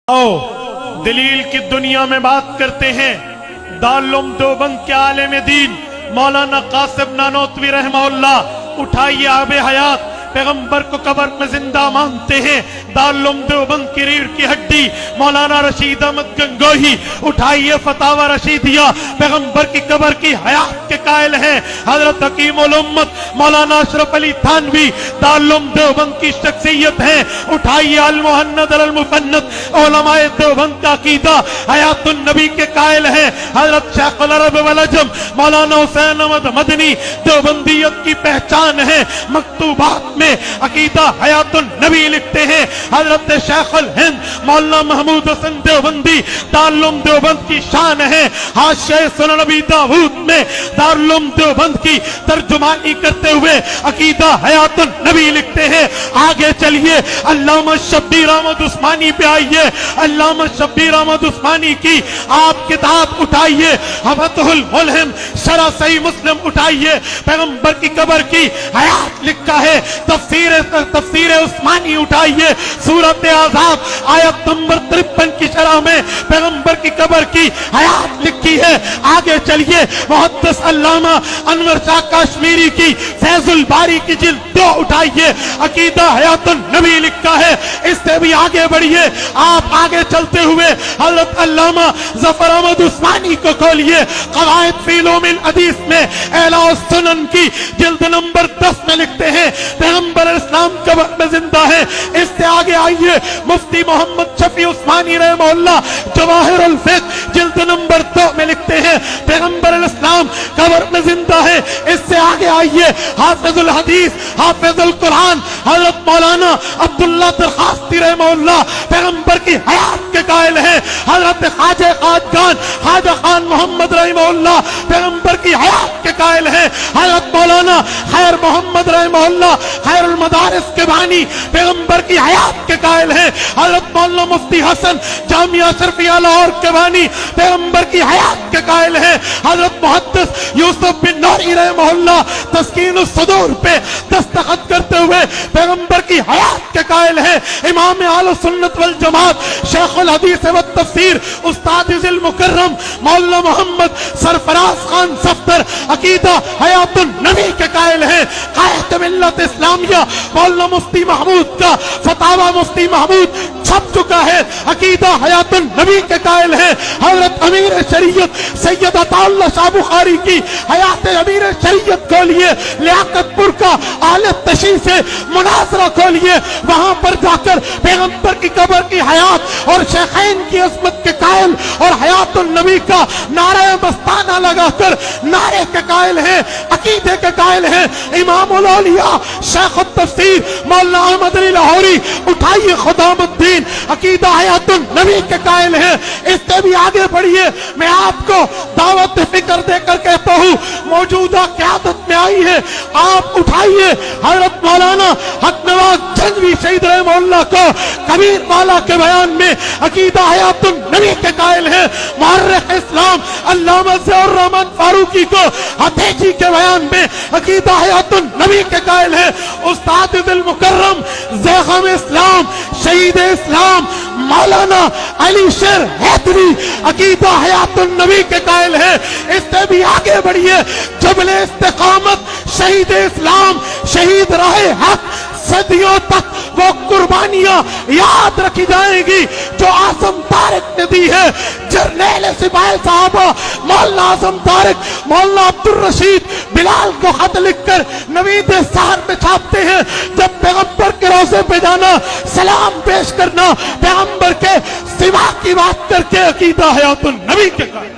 دلیل کی دنیا میں بات کرتے ہیں۔ دارالعلوم دیوبند کے عالم دین مولانا قاسم نانوتوی رحمہ اللہ اٹھائیے آب حیات، پیغمبر کو قبر میں زندہ مانتے ہیں۔ دارالعلوم دیوبند کی ریڑھ کی ہڈی مولانا رشید احمد گنگوہی اٹھائیے فتاوی رشیدیہ، پیغمبر کی قبر کی حیات کے قائل ہیں۔ حضرت حکیم الامت مولانا اشرف علی تھانوی دارالعلوم دیوبند کی شخصیت ہیں، اٹھائیے المہند المفند، علماء دیوبند کا عقیدہ حیات النبی کے قائل ہیں۔ حضرت شیخ العرب والعجم مولانا حسین احمد مدنی دیوبندیت کی پہچان ہے، مکتوبات میں عقیدہ حیات النبی لکھتے ہیں۔ حضرت شیخ الہند مولانا محمود حسن دیوبندی دارالعلوم دیوبند کی شان ہے، حاشیہ سنن ابی داؤد میں دارالعلوم دیوبند کی ترجمانی کرتے ہوئے عقیدہ حیات النبی لکھتے ہیں۔ آگے چلیے علامہ شبیر احمد عثمانی پہ آئیے۔ علامہ شبیر احمد عثمانی کی آپ کتاب اٹھائیے، فتح الملہم شرح صحیح مسلم اٹھائیے، پیغمبر کی قبر کی حیات لکھا ہے۔ تفسیر عثمانی اٹھائیے، سورۃ احزاب آیت نمبر 53 کی شرح میں پیغمبر کی قبر کی حیات لکھی ہے۔ آگے چلیے محدث علامہ انور شاہ کشمیری کی فیض الباری کی جلد 2 اٹھائیے، عقیدہ حیات النبی لکھا ہے۔ اس سے بھی آگے بڑھیے، آپ آگے چلتے ہوئے حضرت علامہ ظفر احمد عثمانی کو کھولیے، قواعد فی علوم الحدیث میں اعلیٰ السنن کی جلد نمبر 10 میں لکھتے ہیں پیغمبر اسلام قبر میں زندہ ہے۔ اس سے آگے آئیے مفتی محمد شفیع عثمانی رحمہ اللہ جواہر الفقہ جلد نمبر 2 میں لکھتے ہیں پیغمبر اسلام قبر میں زندہ ہے۔ اس سے آگے آئیے حافظ الحدیث حافظ القرآن حضرت مولانا عبداللہ درخواستی رحمہ اللہ پیغمبر کی حیات کے قائل ہیں۔ حضرت خواجہ خواجگان خواجہ خان محمد رحمہ اللہ پیغمبر کی حیات کے قائل ہیں۔ حضرت مولانا خیر محمد رحمہ اللہ خیر المدارس کے بانی پیغمبر کی حیات کے قائل ہیں۔ حضرت مولانا مفتی حسن جامعہ اشرفیہ لاہور کے بانی پیغمبر کی حیات کے قائل ہیں۔ حضرت محدث یوسف بن نوری رحمہ اللہ تسکین الصدور پہ دستخط کرتے ہوئے پیغمبر کی حیات کے قائل ہیں۔ امام اہل سنت والجماعت شیخ الحدیث و تفسیر استاد ذل مکرم مولانا محمد سرفراز خان صفدر عقیدہ حیات النبی کے قائل ہیں۔ قائد ملت اسلامیہ مولانا مفتی محمود کا فتاوی مفتی محمود چھپ چکا ہے، عقیدہ حیات النبی کے قائل ہیں۔ حضرت امیر شریعت سید عطا اللہ شاہ بخاری کی حیات امیر شریعت کھولیے، لیاقت پور کا اہل تشیع سے مناظرہ کھولیے، وہاں پر جا کر پیغمبر کی قبر کی حیات اور شیخین کی عظمت کے قائل اور حیات النبی کا نعرہ مستانہ لگا کر نعرے کے قائل ہیں، عقیدے کے قائل ہیں۔ امام الاولیاء شیخ التفسیر مولانا احمد علی لاہوری اٹھائیے خدام الدین عقیدہ حیات النبی کے قائل ہیں۔ اس سے بھی آگے بڑھیے، میں آپ کو دعوت فکر دے کر کہتا ہوں موجودہ قیادت میں آئی ہے، آپ اٹھائیے حضرت مولانا حق نواز جھنگوی شہید رحمہ اللہ کو کبیر والا کے بیان میں عقیدہ حیات النبی کے قائل ہیں۔ مورخ اسلام علامہ ضیاء الرحمن فاروقی کو حتیجی کے بیان میں عقیدہ حیات النبی کے قائل ہیں۔ استاد ذل مکرم زیغم اسلام شہید اسلام مولانا علی شیر حیدری عقیدہ حیات النبی کے قائل ہیں۔ اس سے بھی آگے بڑھیے، جبل استقامت شہید اسلام شہید راہ حق، صدیوں تک وہ قربانیاں یاد رکھی جائیں گی جو اعظم طارق نے دی ہے۔ جرنیل سپاہی صحابہ مولانا اعظم طارق مولانا عبدالرشید بلال کو خط لکھ کر نوید سحر میں چھاپتے ہیں، جب پیغمبر کے روضے پہ جانا سلام پیش کرنا پیغمبر کے سوا کی بات کر کے عقیدہ حیات النبی کے قائل۔